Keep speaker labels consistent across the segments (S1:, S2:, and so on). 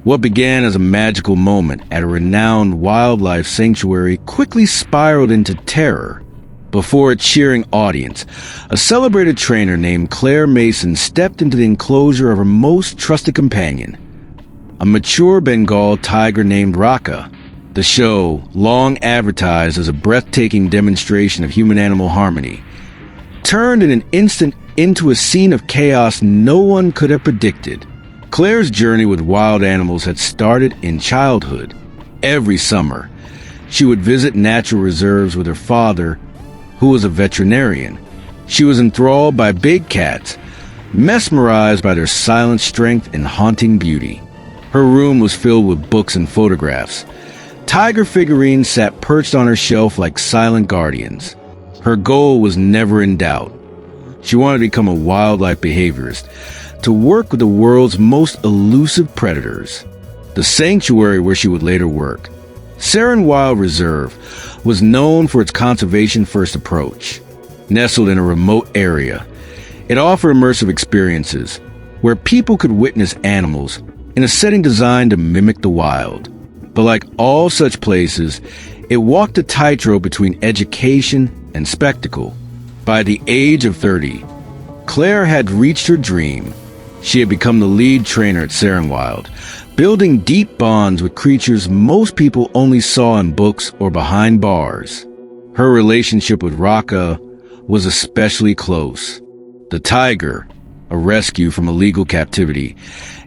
S1: What began as a magical moment at a renowned wildlife sanctuary quickly spiraled into terror. Before a cheering audience, a celebrated trainer named Claire Mason stepped into the enclosure of her most trusted companion, a mature Bengal tiger named Orca. The show, long advertised as a breathtaking demonstration of human-animal harmony, turned in an instant into a scene of chaos no one could have predicted. Claire's journey with wild animals had started in childhood. Every summer, she would visit natural reserves with her father, who was a veterinarian. She was enthralled by big cats, mesmerized by their silent strength and haunting beauty. Her room was filled with books and photographs. Tiger figurines sat perched on her shelf like silent guardians. Her goal was never in doubt. She wanted to become a wildlife behaviorist, to work with the world's most elusive predators. The sanctuary where she would later work, Seren Wild Reserve, was known for its conservation-first approach. Nestled in a remote area, it offered immersive experiences where people could witness animals in a setting designed to mimic the wild. But like all such places, it walked a tightrope between education and spectacle. By the age of 30, Claire had reached her dream. She had become the lead trainer at Seren Wild, building deep bonds with creatures most people only saw in books or behind bars. Her relationship with Orca was especially close. The tiger, a rescue from illegal captivity,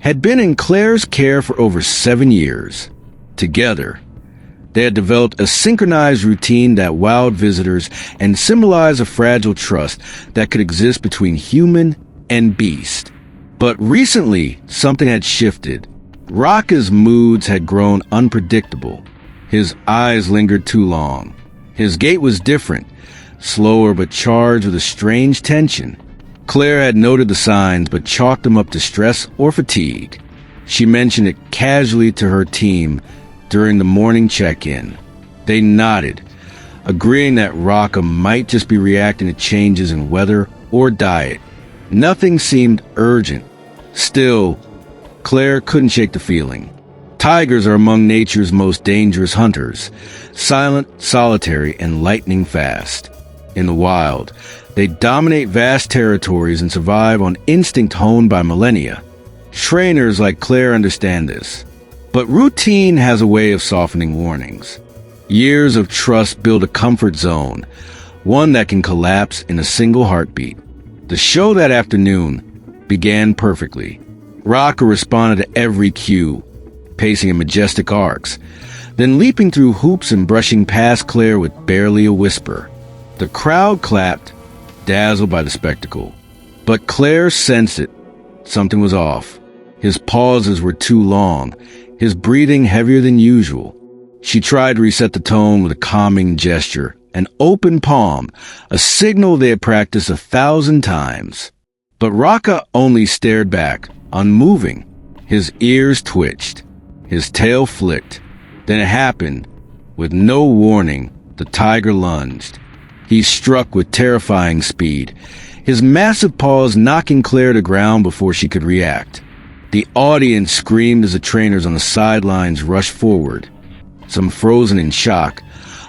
S1: had been in Claire's care for over 7 years. Together, they had developed a synchronized routine that wowed visitors and symbolized a fragile trust that could exist between human and beast. But recently, something had shifted. Orca's moods had grown unpredictable. His eyes lingered too long. His gait was different, slower but charged with a strange tension. Claire had noted the signs but chalked them up to stress or fatigue. She mentioned it casually to her team during the morning check-in. They nodded, agreeing that Orca might just be reacting to changes in weather or diet. Nothing seemed urgent. Still, Claire couldn't shake the feeling. Tigers are among nature's most dangerous hunters, silent, solitary, and lightning fast. In the wild, they dominate vast territories and survive on instinct honed by millennia. Trainers like Claire understand this. But routine has a way of softening warnings. Years of trust build a comfort zone, one that can collapse in a single heartbeat. The show that afternoon began perfectly. Orca responded to every cue, pacing in majestic arcs, then leaping through hoops and brushing past Claire with barely a whisper. The crowd clapped, dazzled by the spectacle. But Claire sensed it. Something was off. His pauses were too long, his breathing heavier than usual. She tried to reset the tone with a calming gesture, an open palm, a signal they had practiced 1,000 times. But Orca only stared back, unmoving. His ears twitched. His tail flicked. Then it happened. With no warning, the tiger lunged. He struck with terrifying speed, his massive paws knocking Claire to ground before she could react. The audience screamed as the trainers on the sidelines rushed forward, some frozen in shock,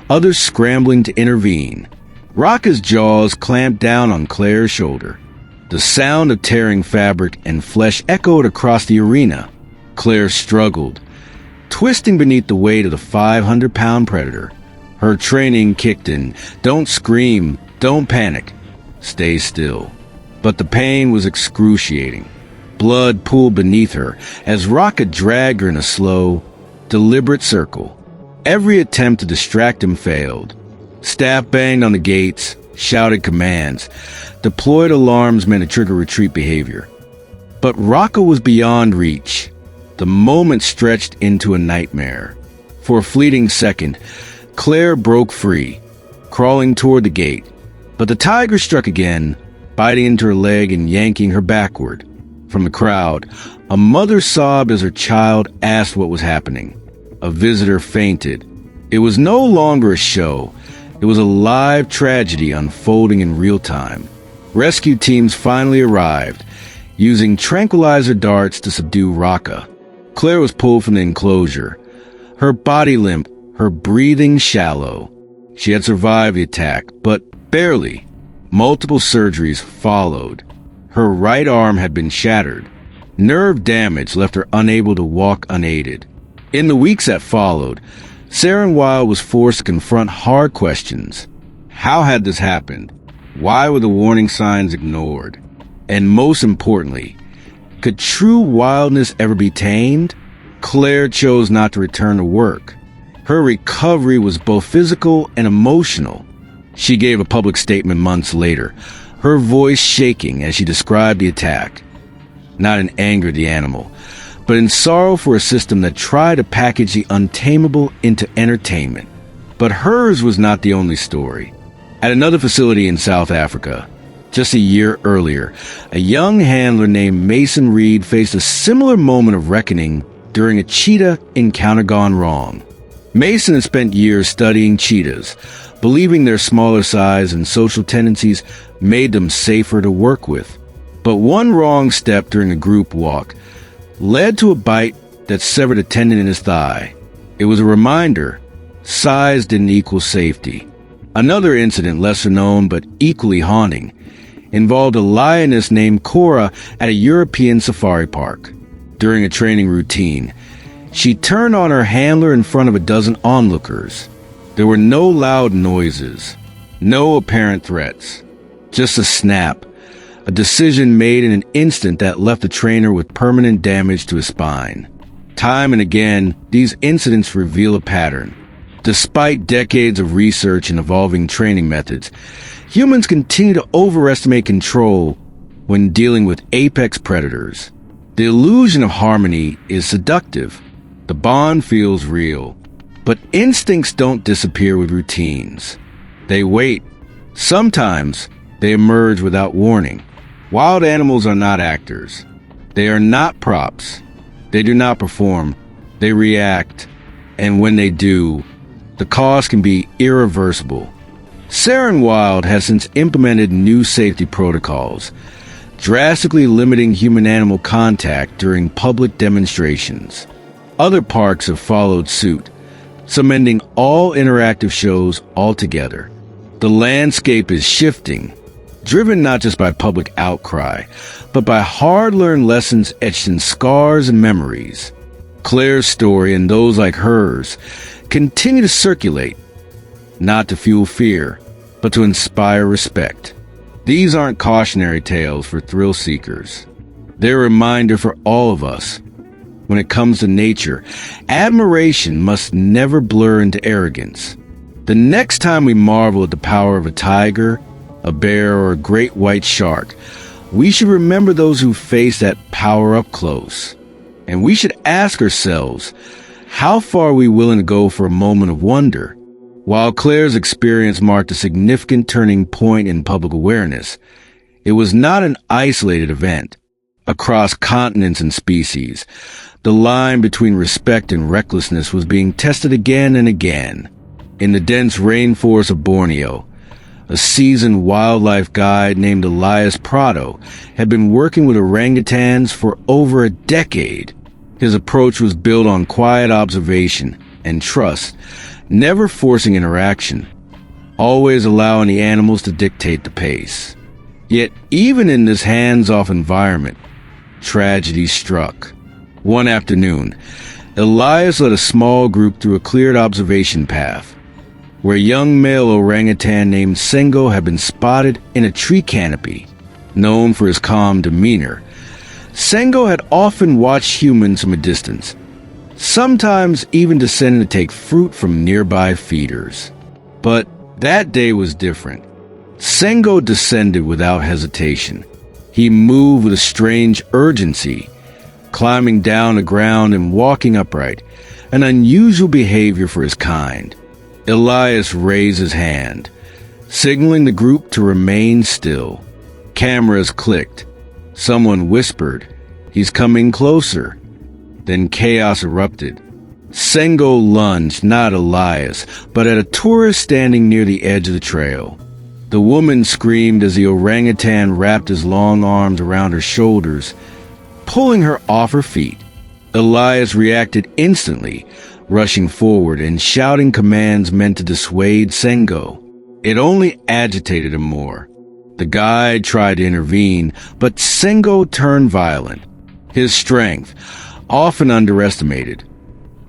S1: others scrambling to intervene. Orca's jaws clamped down on Claire's shoulder. The sound of tearing fabric and flesh echoed across the arena. Claire struggled, twisting beneath the weight of the 500-pound predator. Her training kicked in. Don't scream, don't panic, stay still. But the pain was excruciating. Blood pooled beneath her as Orca dragged her in a slow, deliberate circle. Every attempt to distract him failed. Staff banged on the gates, shouted commands, deployed alarms meant to trigger retreat behavior. But Orca was beyond reach. The moment stretched into a nightmare. For a fleeting second, Claire broke free, crawling toward the gate. But the tiger struck again, biting into her leg and yanking her backward. From the crowd, a mother sobbed as her child asked what was happening. A visitor fainted. It was no longer a show. It was a live tragedy unfolding in real time. Rescue teams finally arrived, using tranquilizer darts to subdue Orca. Claire was pulled from the enclosure, her body limp, her breathing shallow. She had survived the attack, but barely. Multiple surgeries followed. Her right arm had been shattered. Nerve damage left her unable to walk unaided. In the weeks that followed, Saren Wilde was forced to confront hard questions. How had this happened? Why were the warning signs ignored? And most importantly, could true wildness ever be tamed? Claire chose not to return to work. Her recovery was both physical and emotional. She gave a public statement months later, her voice shaking as she described the attack. Not in anger at the animal, but in sorrow for a system that tried to package the untamable into entertainment. But hers was not the only story. At another facility in South Africa, just a year earlier, a young handler named Mason Reed faced a similar moment of reckoning during a cheetah encounter gone wrong. Mason had spent years studying cheetahs, believing their smaller size and social tendencies made them safer to work with. But one wrong step during a group walk led to a bite that severed a tendon in his thigh. It was a reminder, size didn't equal safety. Another incident, lesser known but equally haunting, involved a lioness named Cora at a European safari park. During a training routine, she turned on her handler in front of a dozen onlookers. There were no loud noises, no apparent threats, just a snap, a decision made in an instant that left the trainer with permanent damage to his spine. Time and again, these incidents reveal a pattern. Despite decades of research and evolving training methods, humans continue to overestimate control when dealing with apex predators. The illusion of harmony is seductive. The bond feels real. But instincts don't disappear with routines. They wait. Sometimes they emerge without warning. Wild animals are not actors. They are not props. They do not perform. They react. And when they do, the cost can be irreversible. Saren Wilde has since implemented new safety protocols, drastically limiting human-animal contact during public demonstrations. Other parks have followed suit, cementing all interactive shows altogether. The landscape is shifting, driven not just by public outcry, but by hard-learned lessons etched in scars and memories. Claire's story and those like hers continue to circulate, not to fuel fear, but to inspire respect. These aren't cautionary tales for thrill seekers. They're a reminder for all of us. When it comes to nature, admiration must never blur into arrogance. The next time we marvel at the power of a tiger, a bear, or a great white shark, we should remember those who face that power up close. And we should ask ourselves, how far are we willing to go for a moment of wonder? While Claire's experience marked a significant turning point in public awareness, it was not an isolated event. Across continents and species, the line between respect and recklessness was being tested again and again. In the dense rainforest of Borneo, a seasoned wildlife guide named Elias Prado had been working with orangutans for over a decade. His approach was built on quiet observation and trust, never forcing interaction, always allowing the animals to dictate the pace. Yet, even in this hands-off environment, tragedy struck. One afternoon, Elias led a small group through a cleared observation path, where a young male orangutan named Sengo had been spotted in a tree canopy. Known for his calm demeanor, Sengo had often watched humans from a distance, sometimes even descending to take fruit from nearby feeders. But that day was different. Sengo descended without hesitation. He moved with a strange urgency, climbing down the ground and walking upright, an unusual behavior for his kind. Elias raised his hand, signaling the group to remain still. Cameras clicked. Someone whispered, "He's coming closer." Then chaos erupted. Sengo lunged, not Elias, but at a tourist standing near the edge of the trail. The woman screamed as the orangutan wrapped his long arms around her shoulders, pulling her off her feet. Elias reacted instantly, rushing forward and shouting commands meant to dissuade Sengo. It only agitated him more. The guide tried to intervene, but Sengo turned violent. His strength, often underestimated,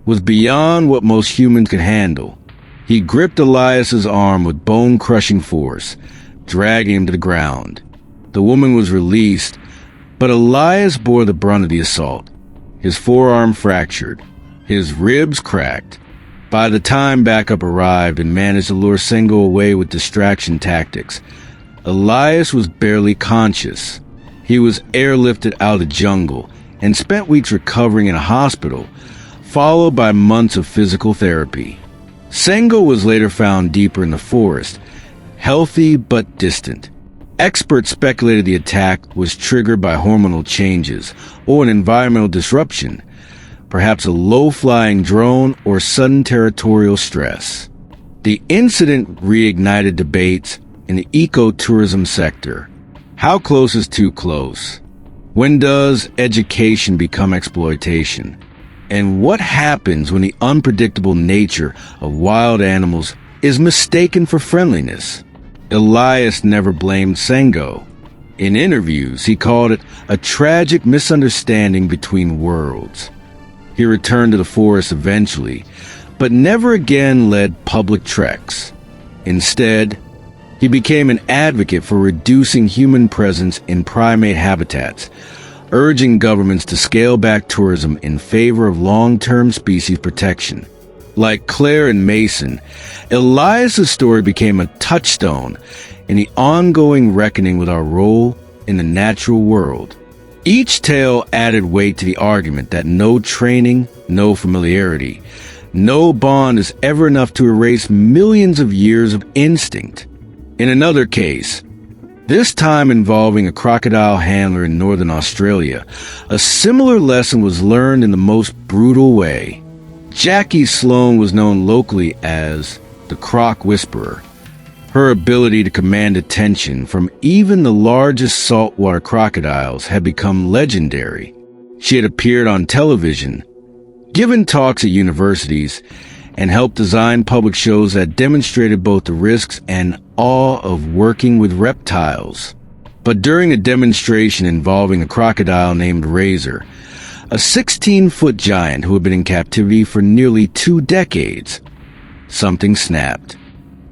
S1: was beyond what most humans could handle. He gripped Elias's arm with bone-crushing force, dragging him to the ground. The woman was released, but Elias bore the brunt of the assault. His forearm fractured, his ribs cracked. By the time backup arrived and managed to lure Sengo away with distraction tactics, Elias was barely conscious. He was airlifted out of the jungle and spent weeks recovering in a hospital, followed by months of physical therapy. Sengo was later found deeper in the forest, healthy but distant. Experts speculated the attack was triggered by hormonal changes or an environmental disruption, perhaps a low-flying drone or sudden territorial stress. The incident reignited debates in the ecotourism sector. How close is too close? When does education become exploitation? And what happens when the unpredictable nature of wild animals is mistaken for friendliness? Elias never blamed Sengo. In interviews, he called it a tragic misunderstanding between worlds. He returned to the forest eventually, but never again led public treks. Instead, he became an advocate for reducing human presence in primate habitats, urging governments to scale back tourism in favor of long-term species protection. Like Claire and Mason, Elias's story became a touchstone in the ongoing reckoning with our role in the natural world. Each tale added weight to the argument that no training, no familiarity, no bond is ever enough to erase millions of years of instinct. In another case, this time involving a crocodile handler in northern Australia, a similar lesson was learned in the most brutal way. Jackie Sloan was known locally as the Croc Whisperer. Her ability to command attention from even the largest saltwater crocodiles had become legendary. She had appeared on television, given talks at universities, and helped design public shows that demonstrated both the risks and awe of working with reptiles. But during a demonstration involving a crocodile named Razor, a 16-foot giant who had been in captivity for nearly 2 decades, something snapped.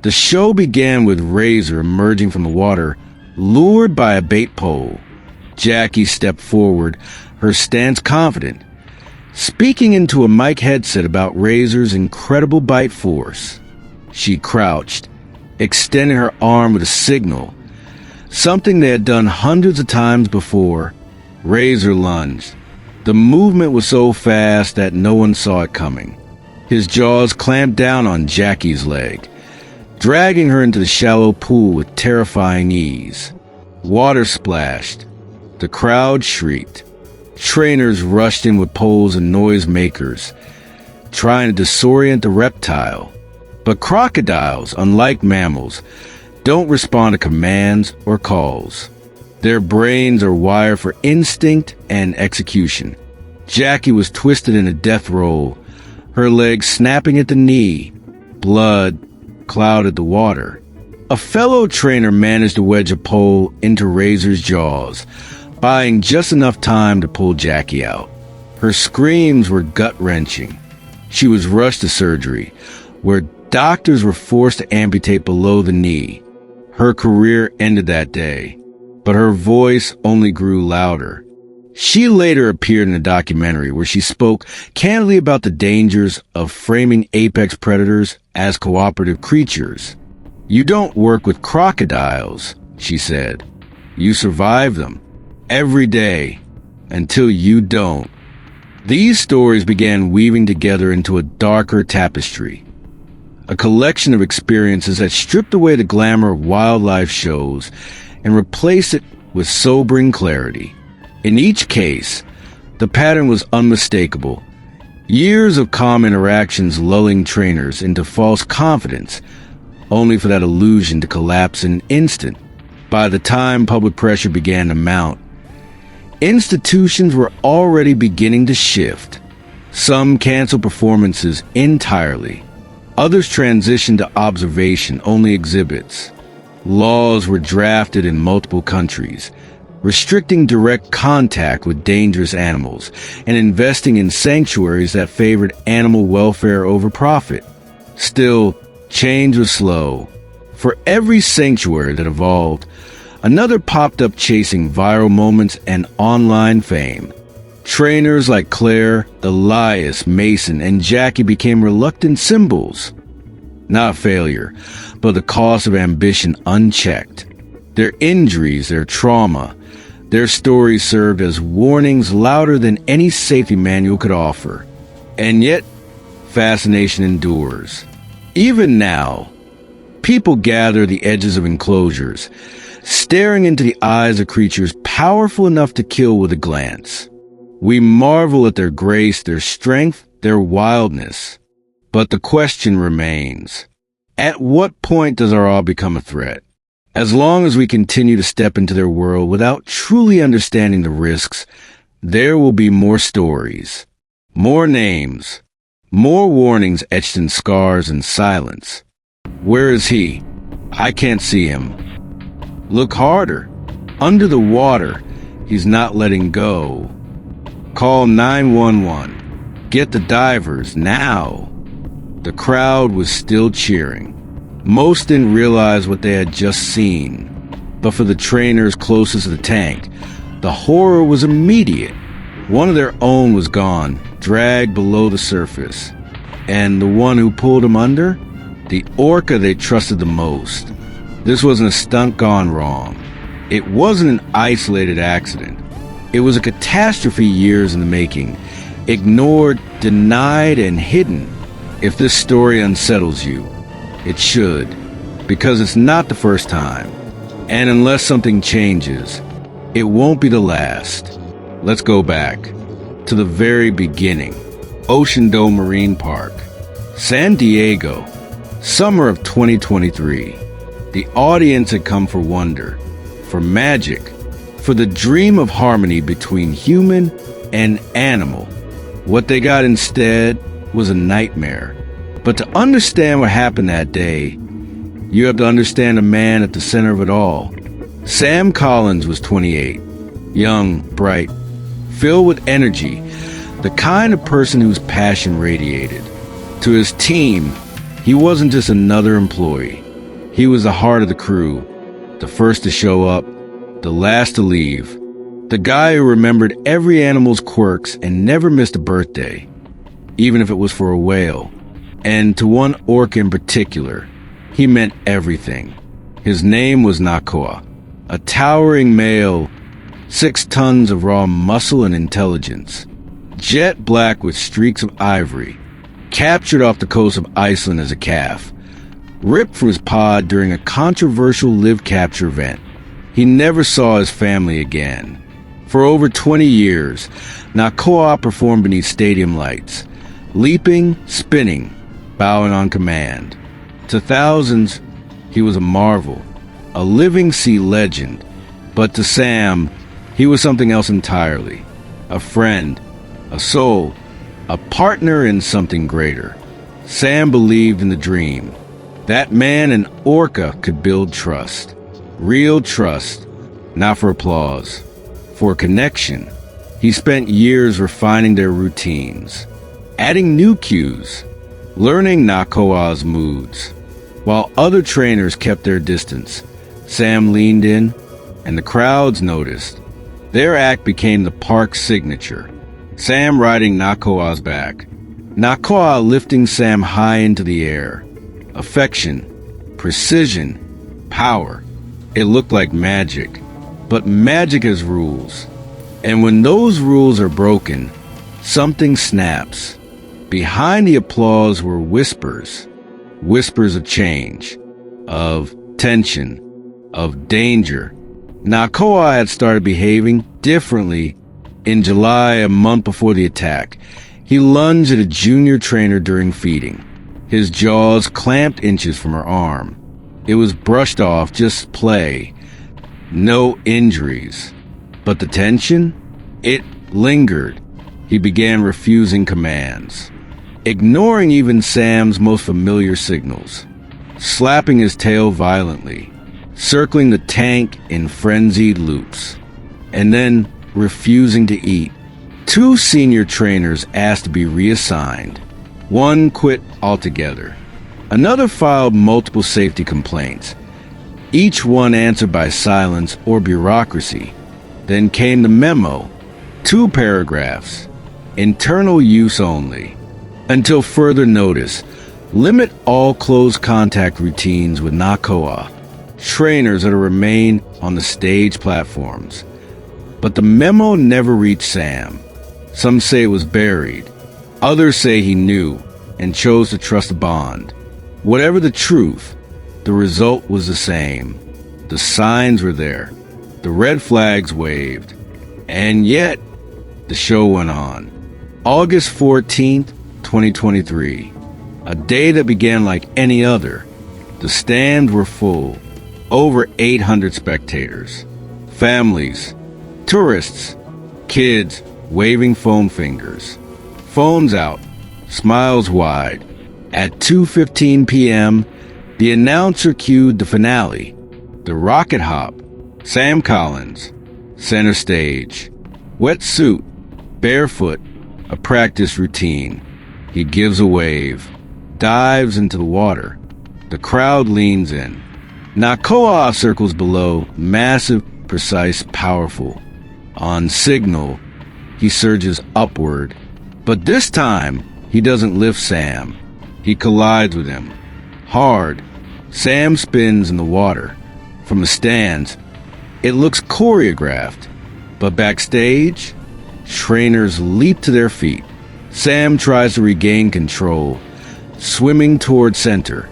S1: The show began with Razor emerging from the water, lured by a bait pole. Jackie stepped forward, her stance confident, speaking into a mic headset about Razor's incredible bite force. She crouched, extending her arm with a signal, something they had done hundreds of times before. Razor lunged. The movement was so fast that no one saw it coming. His jaws clamped down on Jackie's leg, dragging her into the shallow pool with terrifying ease. Water splashed. The crowd shrieked. Trainers rushed in with poles and noisemakers, trying to disorient the reptile. But crocodiles, unlike mammals, don't respond to commands or calls. Their brains are wired for instinct and execution. Jackie was twisted in a death roll, her legs snapping at the knee. Blood clouded the water. A fellow trainer managed to wedge a pole into Razor's jaws, buying just enough time to pull Jackie out. Her screams were gut-wrenching. She was rushed to surgery, where doctors were forced to amputate below the knee. Her career ended that day, but her voice only grew louder. She later appeared in a documentary where she spoke candidly about the dangers of framing apex predators as cooperative creatures. "You don't work with crocodiles," she said. "You survive them every day until you don't." These stories began weaving together into a darker tapestry, a collection of experiences that stripped away the glamour of wildlife shows and replaced it with sobering clarity. In each case, the pattern was unmistakable. Years of calm interactions lulling trainers into false confidence, only for that illusion to collapse in an instant. By the time public pressure began to mount, Institutions were already beginning to shift. Some canceled performances entirely. Others transitioned to observation-only exhibits. Laws were drafted in multiple countries, restricting direct contact with dangerous animals and investing in sanctuaries that favored animal welfare over profit. Still, change was slow. For every sanctuary that evolved, another popped up chasing viral moments and online fame. Trainers like Claire, Elias, Mason, and Jackie became reluctant symbols. Not failure, but the cost of ambition unchecked. Their injuries, their trauma, their stories served as warnings louder than any safety manual could offer. And yet, fascination endures. Even now, people gather the edges of enclosures, staring into the eyes of creatures powerful enough to kill with a glance. We marvel at their grace, their strength, their wildness. But the question remains, at what point does our awe become a threat? As long as we continue to step into their world without truly understanding the risks, there will be more stories, more names, more warnings etched in scars and silence. Where is he? I can't see him. Look harder. Under the water, he's not letting go. Call 911. Get the divers now. The crowd was still cheering. Most didn't realize what they had just seen. But for the trainers closest to the tank, the horror was immediate. One of their own was gone, dragged below the surface. And the one who pulled him under? The orca they trusted the most. This wasn't a stunt gone wrong. It wasn't an isolated accident. It was a catastrophe years in the making, ignored, denied, and hidden. If this story unsettles you, it should, because it's not the first time. And unless something changes, it won't be the last. Let's go back to the very beginning. Ocean Dome Marine Park, San Diego, summer of 2023. The audience had come for wonder, for magic, for the dream of harmony between human and animal. What they got instead was a nightmare. But to understand what happened that day, you have to understand the man at the center of it all. Sam Collins was 28, young, bright, filled with energy, the kind of person whose passion radiated. To his team, he wasn't just another employee. He was the heart of the crew, the first to show up, the last to leave, the guy who remembered every animal's quirks and never missed a birthday, even if it was for a whale. And to one orca in particular, he meant everything. His name was Nakoa, a towering male, 6 tons of raw muscle and intelligence, jet black with streaks of ivory, captured off the coast of Iceland as a calf, ripped from his pod during a controversial live capture event. He never saw his family again. For over 20 years, Nakoa performed beneath stadium lights, leaping, spinning, bowing on command. To thousands, he was a marvel, a living sea legend. But to Sam, he was something else entirely. A friend, a soul, a partner in something greater. Sam believed in the dream. That man and Orca could build trust. Real trust, not for applause, for connection. He spent years refining their routines, adding new cues, learning Nakoa's moods. While other trainers kept their distance, Sam leaned in, and the crowds noticed. Their act became the park's signature. Sam riding Nakoa's back, Nakoa lifting Sam high into the air. Affection, precision, power. It looked like magic, but magic has rules. And when those rules are broken, something snaps. Behind the applause were whispers, whispers of change, of tension, of danger. Nakoa had started behaving differently. In July, a month before the attack, he lunged at a junior trainer during feeding. His jaws clamped inches from her arm. It was brushed off, just play. No injuries. But the tension? It lingered. He began refusing commands, ignoring even Sam's most familiar signals, slapping his tail violently, circling the tank in frenzied loops, and then refusing to eat. 2 senior trainers asked to be reassigned. One quit altogether. Another filed multiple safety complaints, each one answered by silence or bureaucracy. Then came the memo, 2 paragraphs, internal use only. Until further notice, limit all close contact routines with Nakoa. Trainers are to remain on the stage platforms. But the memo never reached Sam. Some say it was buried. Others say he knew and chose to trust a bond. Whatever the truth, the result was the same. The signs were there. The red flags waved. And yet, the show went on. August 14th, 2023. A day that began like any other. The stands were full. Over 800 spectators. Families, tourists, kids waving foam fingers. Phones out, smiles wide. At 2:15 p.m., the announcer cued the finale. The rocket hop. Sam Collins, center stage. Wetsuit, barefoot, a practice routine. He gives a wave, dives into the water. The crowd leans in. Nakoa circles below, massive, precise, powerful. On signal, he surges upward. But this time, he doesn't lift Sam. He collides with him. Hard. Sam spins in the water. From the stands, it looks choreographed. But backstage, trainers leap to their feet. Sam tries to regain control, swimming toward center,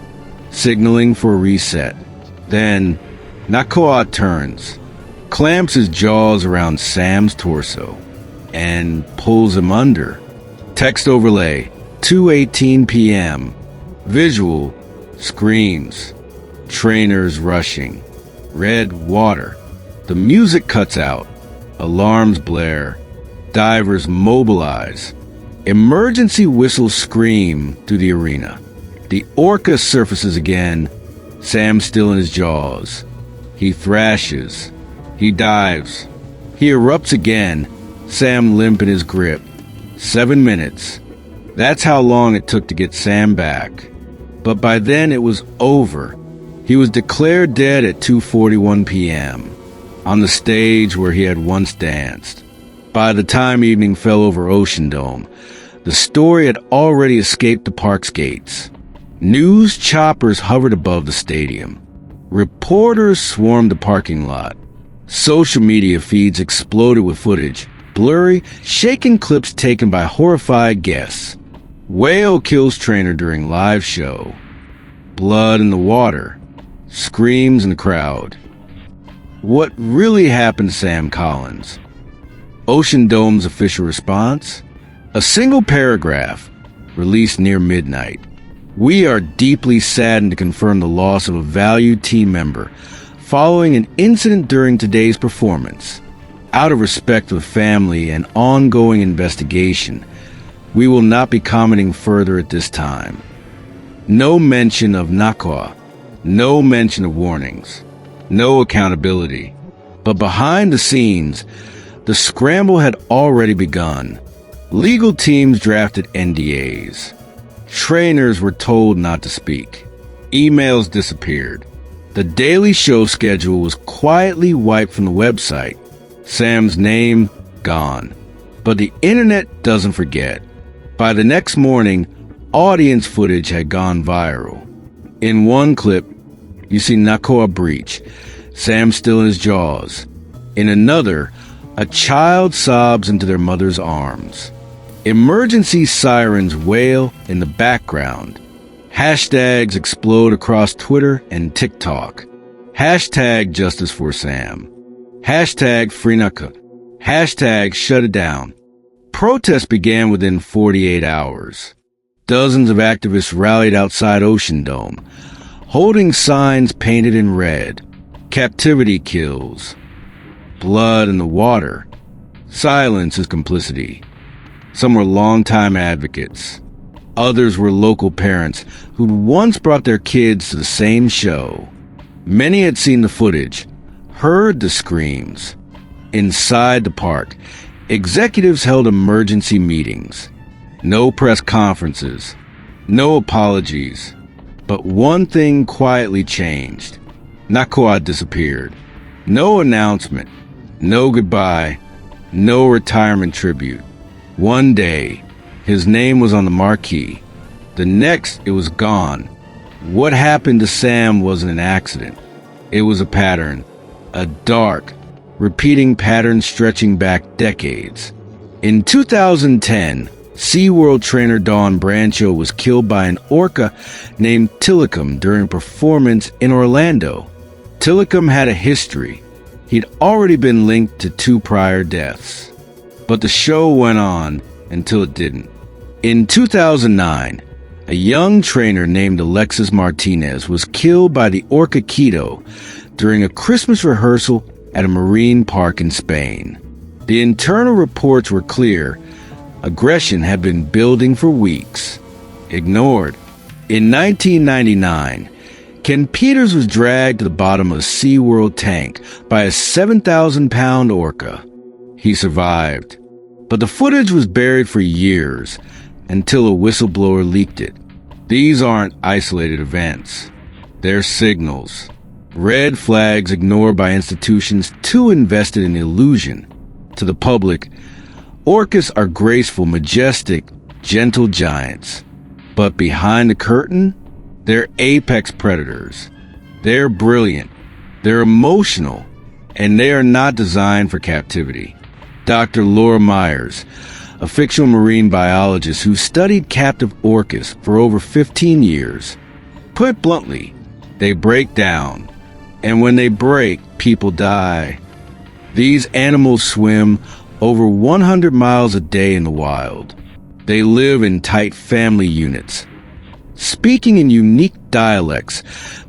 S1: signaling for a reset. Then, Nakoa turns, clamps his jaws around Sam's torso, and pulls him under. Text overlay, 2:18 p.m. Visual, screams. Trainers rushing. Red water. The music cuts out. Alarms blare. Divers mobilize. Emergency whistles scream through the arena. The Orca surfaces again. Sam still in his jaws. He thrashes. He dives. He erupts again. Sam limp in his grip. 7 minutes. That's how long it took to get Sam back. But by then it was over. He was declared dead at 2:41 p.m. on the stage where he had once danced. By the time evening fell over Ocean Dome, the story had already escaped the park's gates. News choppers hovered above the stadium. Reporters swarmed the parking lot. Social media feeds exploded with footage, blurry, shaken clips taken by horrified guests. Whale kills trainer during live show. Blood in the water. Screams in the crowd. What really happened to Sam Collins? Ocean Dome's official response? A single paragraph, released near midnight. We are deeply saddened to confirm the loss of a valued team member following an incident during today's performance. Out of respect for the family and ongoing investigation, we will not be commenting further at this time. No mention of Nakoa, no mention of warnings, no accountability. But behind the scenes, the scramble had already begun. Legal teams drafted NDAs. Trainers were told not to speak. Emails disappeared. The daily show schedule was quietly wiped from the website. Sam's name gone. But the internet doesn't forget. By the next morning, audience footage had gone viral. In one clip, you see Nakoa breach, Sam still in his jaws. In another, a child sobs into their mother's arms. Emergency sirens wail in the background. Hashtags explode across Twitter and TikTok. Hashtag justice for Sam. Hashtag free Nakoa. Hashtag shut it down. Protests began within 48 hours. Dozens of activists rallied outside Ocean Dome, holding signs painted in red. Captivity kills. Blood in the water. Silence is complicity. Some were longtime advocates. Others were local parents who'd once brought their kids to the same show. Many had seen the footage, heard the screams. Inside the park, executives held emergency meetings. No press conferences, no apologies. But one thing quietly changed. Nakoa disappeared. No announcement, no goodbye, no retirement tribute. One day, his name was on the marquee. The next, it was gone. What happened to Sam wasn't an accident. It was a pattern, a dark, repeating pattern stretching back decades. In 2010, SeaWorld trainer Dawn Brancho was killed by an orca named Tilikum during a performance in Orlando. Tilikum had a history. He'd already been linked to 2 prior deaths. But the show went on until it didn't. In 2009, a young trainer named Alexis Martinez was killed by the orca Cadeaux during a Christmas rehearsal at a marine park in Spain. The internal reports were clear. Aggression had been building for weeks. Ignored. In 1999, Ken Peters was dragged to the bottom of a SeaWorld tank by a 7,000-pound orca. He survived. But the footage was buried for years until a whistleblower leaked it. These aren't isolated events. They're signals. Red flags ignored by institutions too invested in illusion. To the public, orcas are graceful, majestic, gentle giants. But behind the curtain, they're apex predators. They're brilliant. They're emotional. And they are not designed for captivity. Dr. Laura Myers, a fictional marine biologist who studied captive orcas for over 15 years. Put bluntly, they break down. And when they break, people die. These animals swim over 100 miles a day in the wild. They live in tight family units, speaking in unique dialects,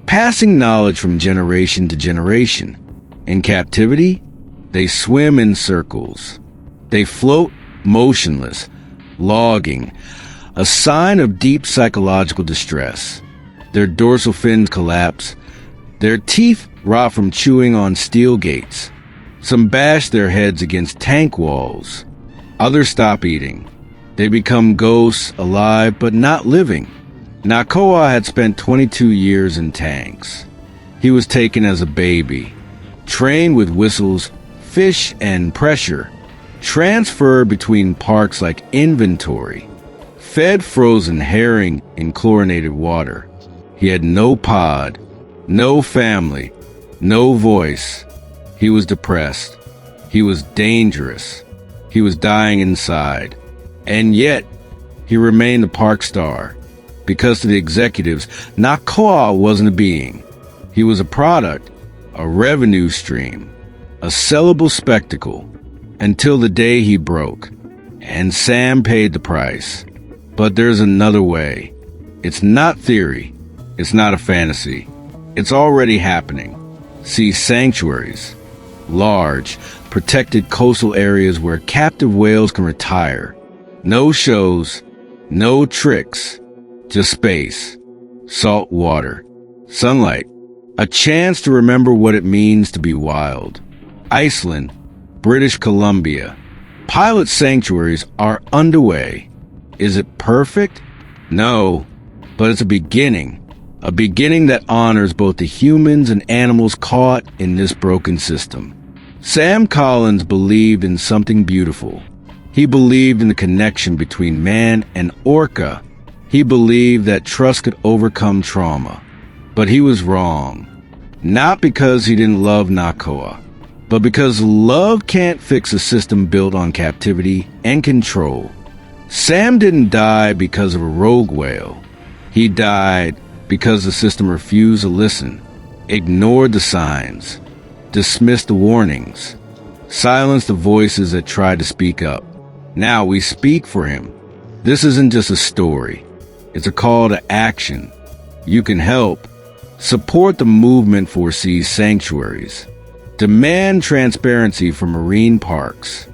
S1: passing knowledge from generation to generation. In captivity, they swim in circles. They float motionless, logging, a sign of deep psychological distress. Their dorsal fins collapse. Their teeth rot from chewing on steel gates. Some bash their heads against tank walls. Others stop eating. They become ghosts, alive but not living. Nakoa had spent 22 years in tanks. He was taken as a baby, trained with whistles, fish, and pressure, transferred between parks like inventory, fed frozen herring in chlorinated water. He had no pod, no family, no voice. He was depressed. He was dangerous. He was dying inside. And yet, he remained a park star. Because to the executives, Nakoa wasn't a being. He was a product, a revenue stream, a sellable spectacle, until the day he broke. And Sam paid the price. But there's another way. It's not theory. It's not a fantasy. It's already happening. See sanctuaries. Large, protected coastal areas where captive whales can retire. No shows, no tricks, just space, salt water, sunlight, a chance to remember what it means to be wild. Iceland, British Columbia. Pilot sanctuaries are underway. Is it perfect? No, but it's a beginning that honors both the humans and animals caught in this broken system. Sam Collins believed in something beautiful. He believed in the connection between man and orca. He believed that trust could overcome trauma. But he was wrong. Not because he didn't love Nakoa, but because love can't fix a system built on captivity and control. Sam didn't die because of a rogue whale. He died because the system refused to listen, ignored the signs, dismissed the warnings, silenced the voices that tried to speak up. Now we speak for him. This isn't just a story. It's a call to action. You can help. Support the movement for sea sanctuaries. Demand transparency for marine parks.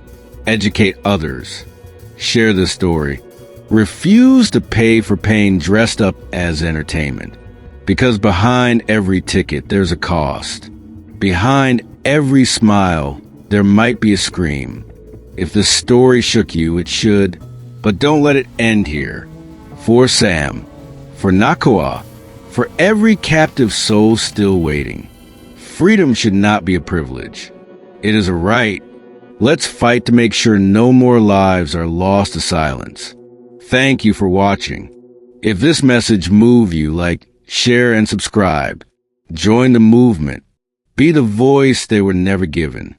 S1: Educate others. Share this story. Refuse to pay for pain dressed up as entertainment. Because behind every ticket, there's a cost. Behind every smile, there might be a scream. If this story shook you, it should. But don't let it end here. For Sam, for Nakoa, for every captive soul still waiting. Freedom should not be a privilege. It is a right. Let's fight to make sure no more lives are lost to silence. Thank you for watching. If this message moved you, like, share, and subscribe. Join the movement. Be the voice they were never given.